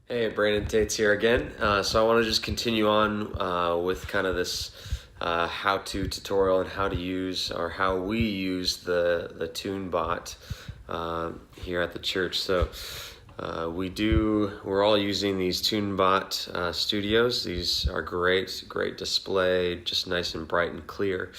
Hey, Brandon Tates here again. So I want to just continue on with kind of this how-to tutorial and how to use or how we use the Tune-Bot here at the church. So we're all using these Tune-Bot studios. These are great display, just nice and bright and clear.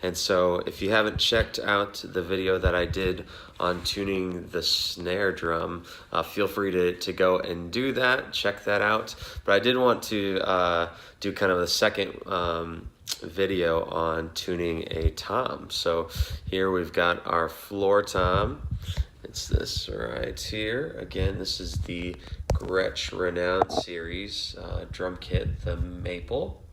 And so if you haven't checked out the video that I did on tuning the snare drum, feel free to go and do that, check that out. But I did want to do kind of a second video on tuning a tom. So here we've got our floor tom. It's this right here. Again, this is the Gretsch Renown series drum kit, the Maple.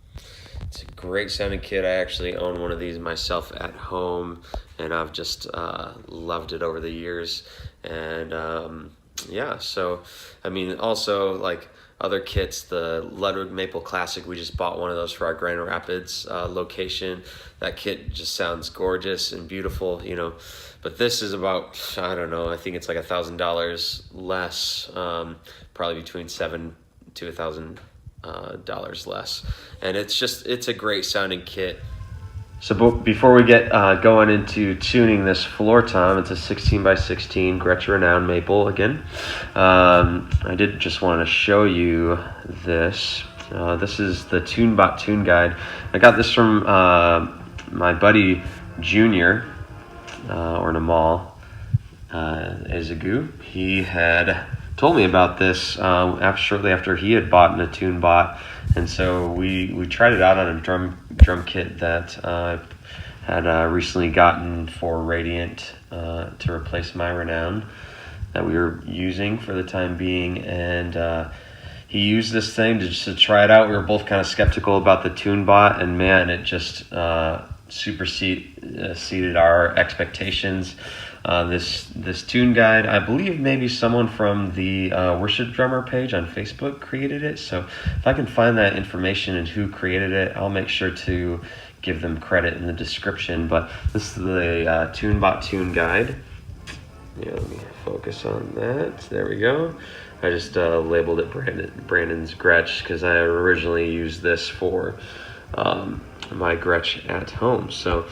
It's a great sounding kit. I actually own one of these myself at home, and I've just loved it over the years. And yeah, so I mean, also like other kits, the Ludwig Maple Classic, we just bought one of those for our Grand Rapids location. That kit just sounds gorgeous and beautiful, you know. But this is about, I don't know, I think it's like $1,000 less, probably between $700 to $1,000 less, and it's a great sounding kit. So before we get going into tuning this floor tom, it's a 16 by 16 Gretsch Renown Maple again. I did just want to show you this. This is the Tune-Bot tune guide. I got this from my buddy Junior, or Namal Ezagu. He had told me about this shortly after he had bought a Tune-Bot, and so we tried it out on a drum kit that I had recently gotten for Radiant to replace my Renown that we were using for the time being, and he used this thing just to try it out. We were both kind of skeptical about the Tune-Bot, and man, it just superseded our expectations. This tune guide, I believe maybe someone from the Worship Drummer page on Facebook created it. So if I can find that information and who created it, I'll make sure to give them credit in the description. But this is the Tune-Bot tune guide. Yeah, let me focus on that. There we go. I just labeled it Brandon's Gretsch because I originally used this for my Gretsch at home. So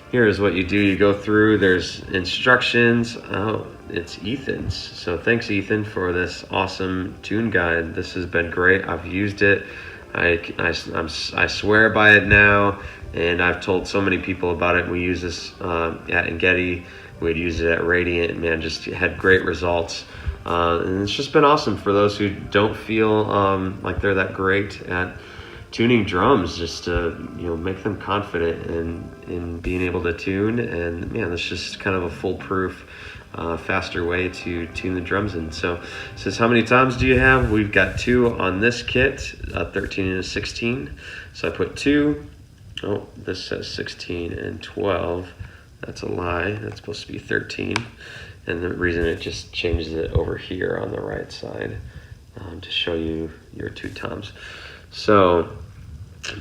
here's what you do. You go through, there's instructions. Oh, it's Ethan's. So thanks, Ethan, for this awesome tune guide. This has been great. I've used it. I swear by it now, and I've told so many people about it. We use this at Engedi. We'd use it at Radiant. Man, just had great results. And it's just been awesome for those who don't feel like they're that great at tuning drums, just to make them confident in being able to tune. And man, that's just kind of a foolproof faster way to tune the drums in. So it says, how many toms do you have? We've got 2 on this kit, a 13 and a 16. So I put 2. Oh, this says 16 and 12. That's a lie. That's supposed to be 13. And the reason it just changes it over here on the right side to show you your 2 toms. So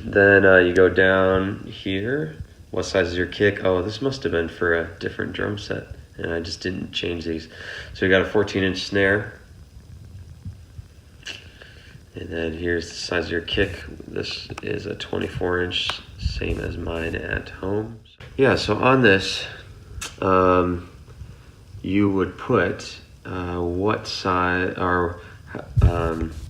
then you go down here. What size is your kick? Oh, this must have been for a different drum set, and I just didn't change these. So you got a 14-inch snare. And then here's the size of your kick. This is a 24-inch, same as mine at home. Yeah, so on this, you would put what size, or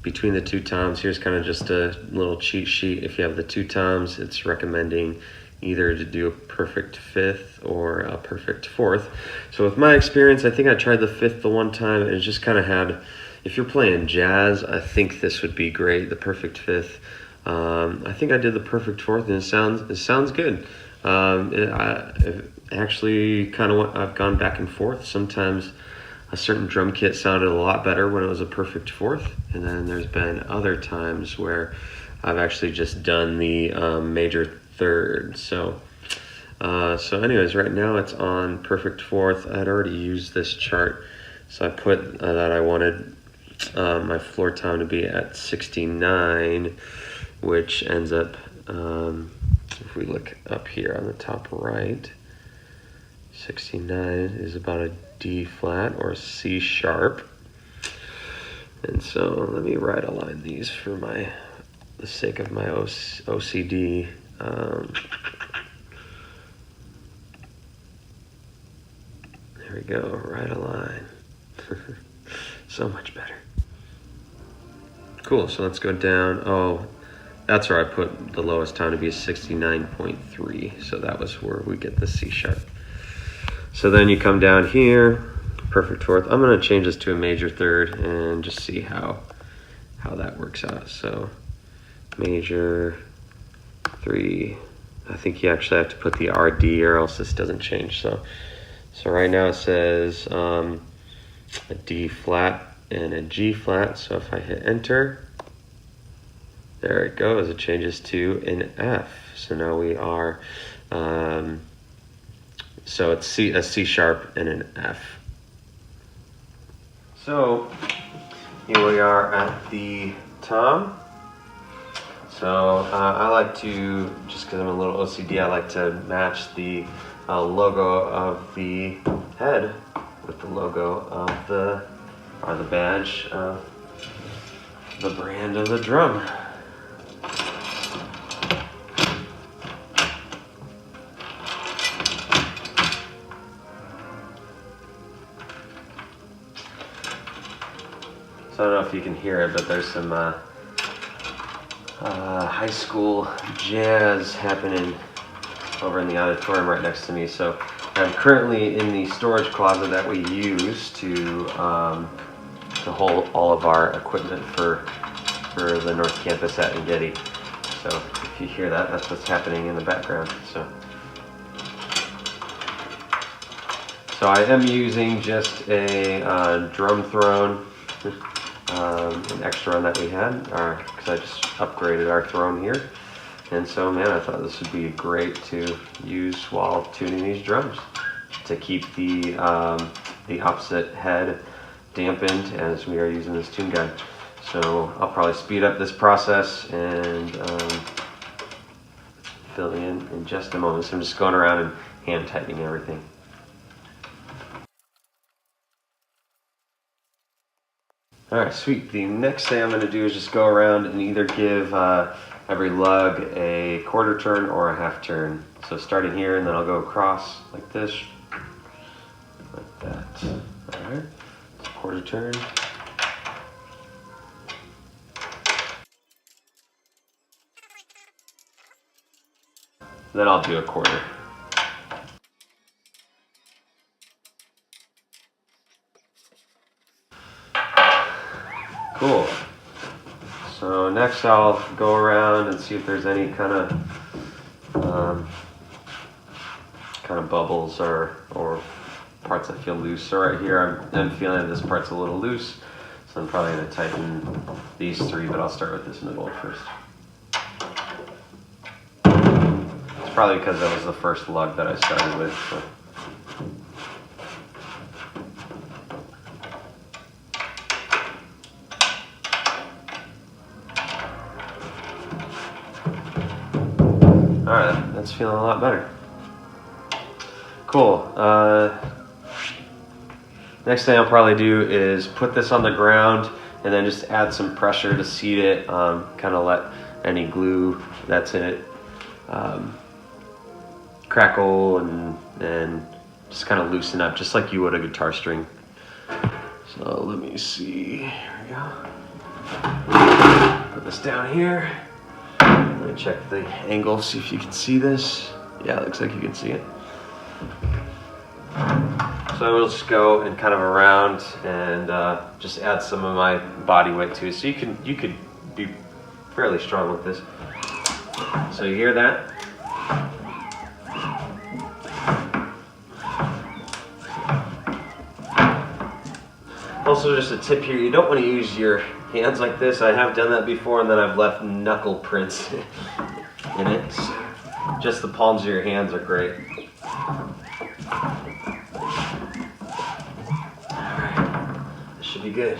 between the 2 toms. Here's kind of just a little cheat sheet. If you have the 2 toms, it's recommending either to do a perfect 5th or a perfect 4th. So with my experience, I think I tried the 5th the one time, and it just kind of had, if you're playing jazz, I think this would be great, the perfect 5th. I think I did the perfect 4th, and it sounds good. Actually kind of I've gone back and forth. Sometimes a certain drum kit sounded a lot better when it was a perfect 4th, and then there's been other times where I've actually just done the major 3rd. So anyways, right now it's on perfect 4th. I had already used this chart, so I put that I wanted my floor tom to be at 69, which ends up, if we look up here on the top right, 69 is about a D flat or a C sharp. And so let me right align these for the sake of my OCD. There we go, right align. So much better. Cool, so let's go down. Oh, that's where I put the lowest tone to be 69.3. So that was where we get the C sharp. So then you come down here, perfect fourth. I'm gonna change this to a major third and just see how that works out. So major 3. I think you actually have to put the RD or else this doesn't change. So right now it says a D flat and a G flat. So if I hit enter, there it goes. It changes to an F. So now we are, so it's a C sharp and an F. So here we are at the tom. So I like to, just because I'm a little OCD, I like to match the logo of the head with the logo of the badge of the brand of the drum. So I don't know if you can hear it, but there's some high school jazz happening over in the auditorium right next to me. So I'm currently in the storage closet that we use to hold all of our equipment for the North Campus at Getty. So if you hear that, that's what's happening in the background. So I am using just a drum throne, an extra one that we had, because I just upgraded our throne here. And so, man, I thought this would be great to use while tuning these drums to keep the opposite head dampened as we are using this tune guide. So I'll probably speed up this process and fill in just a moment. So I'm just going around and hand tightening everything. All right, sweet. The next thing I'm going to do is just go around and either give every lug a quarter turn or a half turn. So starting here, and then I'll go across like this, like that. All right, quarter turn. Then I'll do a quarter. Cool. So next I'll go around and see if there's any kind of bubbles or parts that feel loose. So right here I'm feeling this part's a little loose, so I'm probably going to tighten these three, but I'll start with this middle first. It's probably because that was the first lug that I started with. So. Alright, that's feeling a lot better. Cool. Next thing I'll probably do is put this on the ground and then just add some pressure to seat it, kind of let any glue that's in it crackle and just kind of loosen up, just like you would a guitar string. So let me see, here we go. Put this down here. Let me check the angle, see if you can see this. Yeah, it looks like you can see it. So I will just go and kind of around and just add some of my body weight to it. So you could be fairly strong with this. So you hear that? Also, just a tip here, you don't want to use your hands like this. I have done that before and then I've left knuckle prints in it. Just the palms of your hands are great. Alright, this should be good.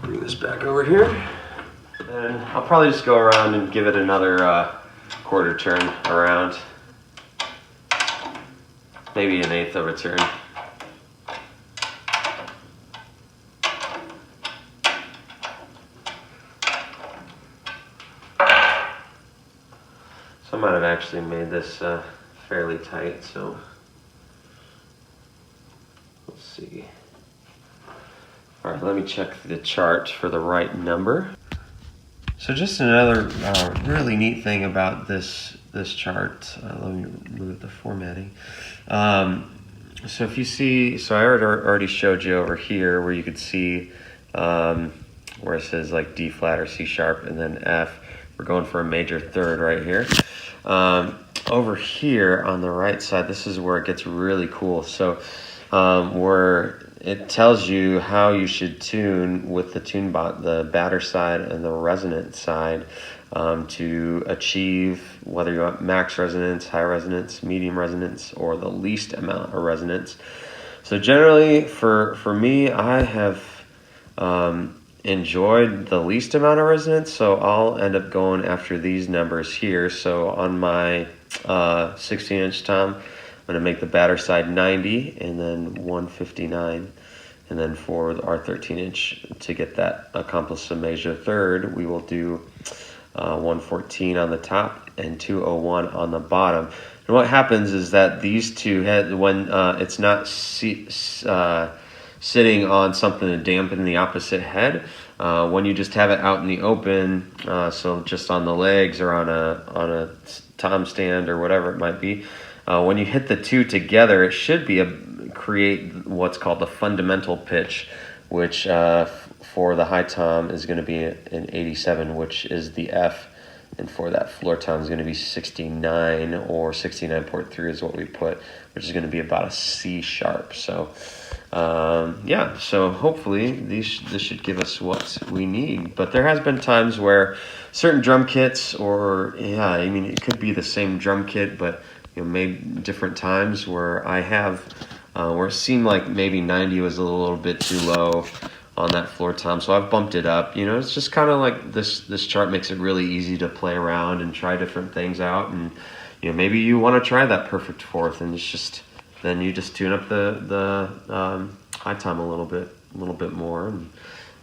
Bring this back over here. And I'll probably just go around and give it another quarter turn around. Maybe an eighth of a turn. So I might have actually made this fairly tight, so let's see. All right, let me check the chart for the right number. So just another really neat thing about this chart, let me move the formatting. So if you see, so I already showed you over here where you could see where it says like D flat or C sharp and then F. We're going for a major third right here. Over here on the right side, this is where it gets really cool. So where it tells you how you should tune with the Tune-Bot, the batter side and the resonant side, to achieve whether you want max resonance, high resonance, medium resonance, or the least amount of resonance. So generally for me, I have enjoyed the least amount of resonance, so I'll end up going after these numbers here. So on my 16-inch tom, I'm going to make the batter side 90 and then 159. And then for our 13-inch, to get that accomplished a major third, we will do 114 on the top and 201 on the bottom. And what happens is that these two heads, when it's not sitting on something to dampen the opposite head, when you just have it out in the open, so just on the legs or on a tom stand or whatever it might be, when you hit the two together, it should be create what's called the fundamental pitch, which for the high tom is going to be an 87, which is the F, and for that floor tom is going to be 69 or 69.3 is what we put, which is going to be about a C sharp. So yeah, so hopefully this should give us what we need. But there has been times where certain drum kits, or yeah, I mean it could be the same drum kit, but made different times where I have where it seemed like maybe 90 was a little bit too low on that floor tom, so I've bumped it up. It's just kind of like this chart makes it really easy to play around and try different things out, and maybe you want to try that perfect fourth, and it's just then you just tune up the high tom a little bit more, and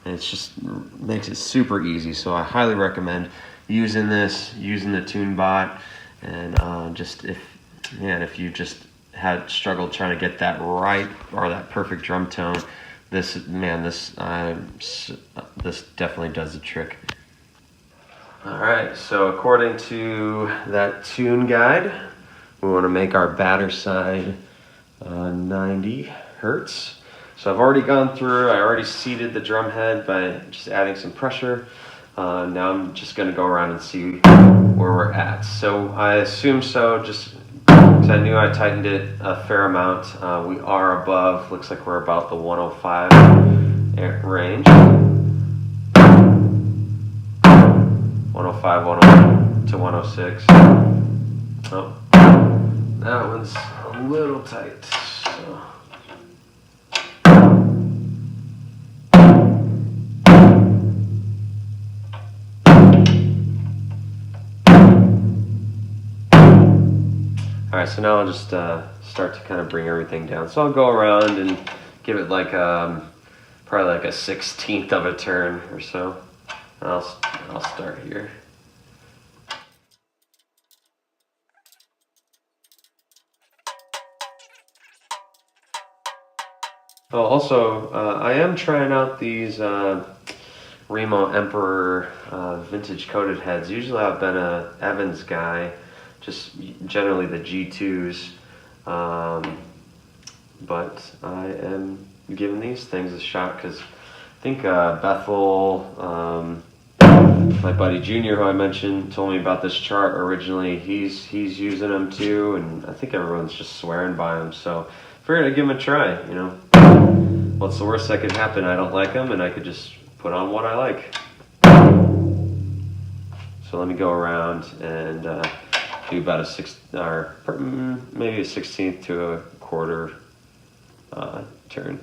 it just makes it super easy. So I highly recommend using the Tune-Bot, and just if you just had struggled trying to get that right or that perfect drum tone, this definitely does the trick. All right, so according to that tune guide, we want to make our batter side 90 hertz. So I've already gone through, I already seated the drum head by just adding some pressure. Now I'm just going to go around and see where we're at. So I assume so, just because I knew I tightened it a fair amount. We are above, looks like we're about the 105 range. 105, 101 to 106. Oh, that one's a little tight. So. All right, so now I'll just start to kind of bring everything down. So I'll go around and give it like probably like a 1/16 of a turn or so. I'll start here. Oh, also, I am trying out these Remo Emperor vintage coated heads. Usually I've been a Evans guy, just generally the G2s, but I am giving these things a shot because I think Bethel, my buddy Junior, who I mentioned, told me about this chart originally. He's using them too, and I think everyone's just swearing by them. So figured I'd give them a try. What's the worst that could happen? I don't like them, and I could just put on what I like. So let me go around and do about maybe a 1/16 to a quarter turn.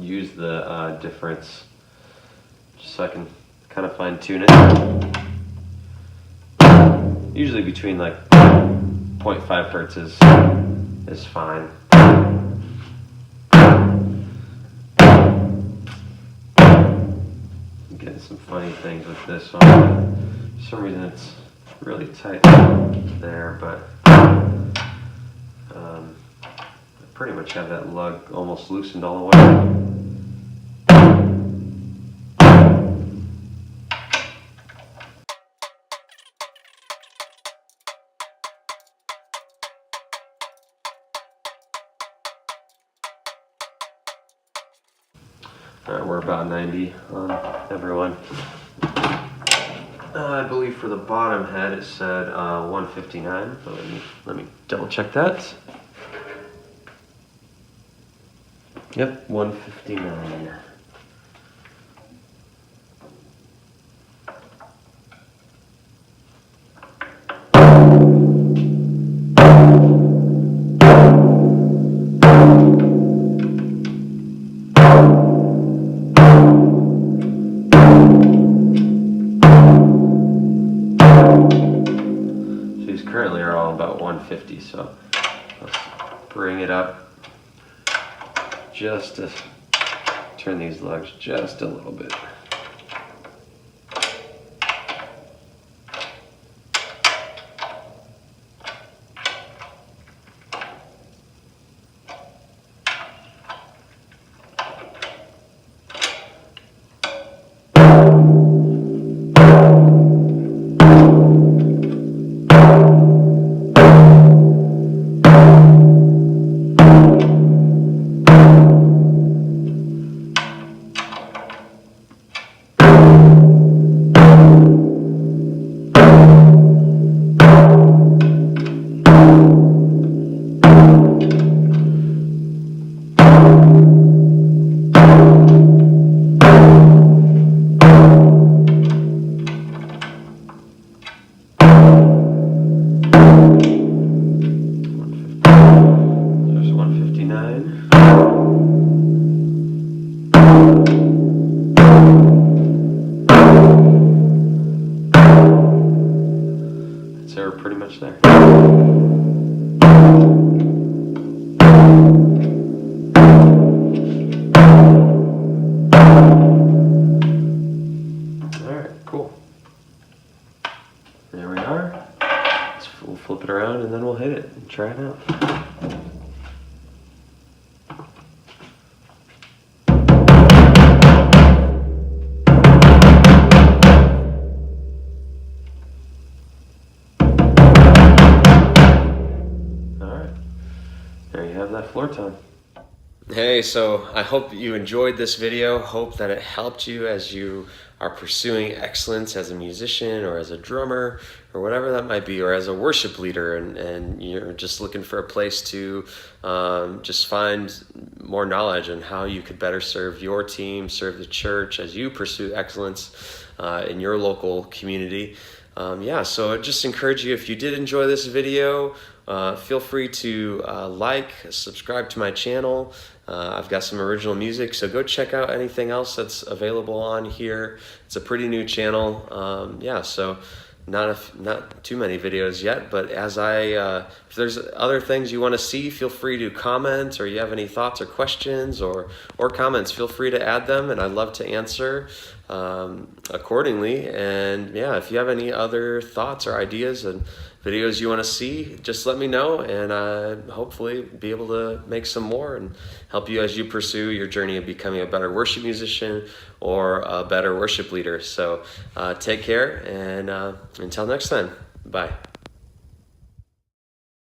use the difference just so I can kind of fine tune it. Usually between like 0.5 hertz is fine. I'm getting some funny things with this one. For some reason it's really tight there, but I pretty much have that lug almost loosened all the way. Alright, we're about 90 on everyone. I believe for the bottom head it said 159, but let me double check that. Yep, 159. Currently are all about 150, so let's bring it up just to turn these lugs just a little bit. So we're pretty much there. Alright, cool. There we are. We'll flip it around and then we'll hit it and try it out. There you have that floor tone. Hey, so I hope you enjoyed this video. Hope that it helped you as you are pursuing excellence as a musician or as a drummer or whatever that might be, or as a worship leader, and you're just looking for a place to just find more knowledge on how you could better serve your team, serve the church as you pursue excellence in your local community. So I just encourage you, if you did enjoy this video, feel free to like, subscribe to my channel. I've got some original music, so go check out anything else that's available on here. It's a pretty new channel. So not too many videos yet, but as if there's other things you want to see, feel free to comment, or you have any thoughts or questions or comments, feel free to add them, and I'd love to answer accordingly. And if you have any other thoughts or ideas and videos you want to see, just let me know, and hopefully be able to make some more and help you as you pursue your journey of becoming a better worship musician or a better worship leader. So take care, and until next time, bye.